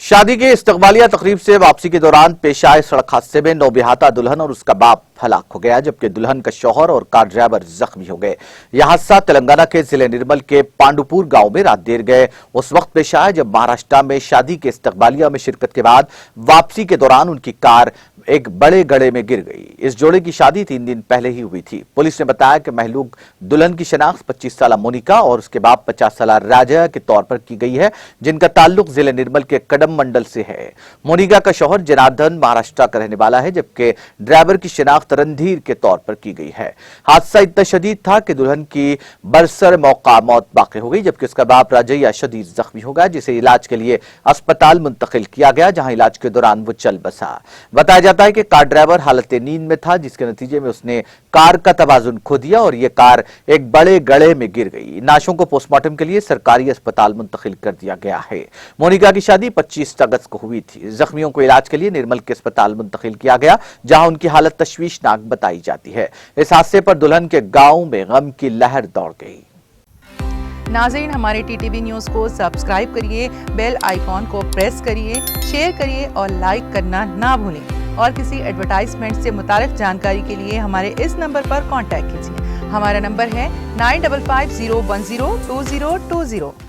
शादी के इस्तकबालिया तकरीब से वापसी के दौरान पेश आए सड़क हादसे में नौबिहाता दुल्हन और उसका बाप हलाक हो गया, जबकि दुल्हन का शौहर और कार ड्राइवर जख्मी हो गए। यह हादसा तेलंगाना के जिले निर्मल के पांडुपुर गांव में रात देर गए उस वक्त पेश आया जब महाराष्ट्र में शादी के इस्तकबालिया में शिरकत के बाद वापसी के दौरान उनकी कार एक बड़े गड्ढे में गिर गई। इस जोड़े की शादी 3 दिन पहले ही हुई थी। पुलिस ने बताया कि महलूक दुल्हन की शनाख्त 25 साल मोनिका और उसके बाप 50 साल राजा के तौर पर की गई है, जिनका ताल्लुक जिले निर्मल के कदम मंडल से है। मोनिका का शौहर जनार्दन महाराष्ट्र का रहने वाला है, जबकि ड्राइवर की शनाख्त रणधीर के तौर पर की गई है। हादसा इतना शदीद था कि दुल्हन की बरसर मौका मौत वाक़ हो गई, जबकि उसका बाप राजैया शदीद जख्मी हो गया, जिसे इलाज के लिए अस्पताल मुंतकिल किया गया, जहां इलाज के दौरान वो चल बसा। बताया जाता है कि कार ड्राइवर हालत नींद में था, जिसके नतीजे में उसने कार का तवाजुन खो दिया और यह कार एक बड़े गड्ढे में गिर गई। नाशों को पोस्टमार्टम के लिए सरकारी अस्पताल मुंतकिल कर दिया गया है। मोनिका की शादी 25 अगस्त को हुई थी। जख्मियों को इलाज के लिए निर्मल के अस्पताल मुंतकिल किया गया, जहां उनकी हालत तशवीशनाक बताई जाती है। इस हादसे पर दुल्हन के गांव में गम की लहर दौड़ गई। नाज़रीन, हमारे टीटीवी न्यूज़ को सब्सक्राइब करिए, बेल आइकॉन को प्रेस करिए, शेयर करिए और लाइक करना ना भूलें। और किसी एडवर्टाइजमेंट से मुताल्लिक़ जानकारी के लिए हमारे इस नंबर पर कांटेक्ट कीजिए। हमारा नंबर है 9550102020।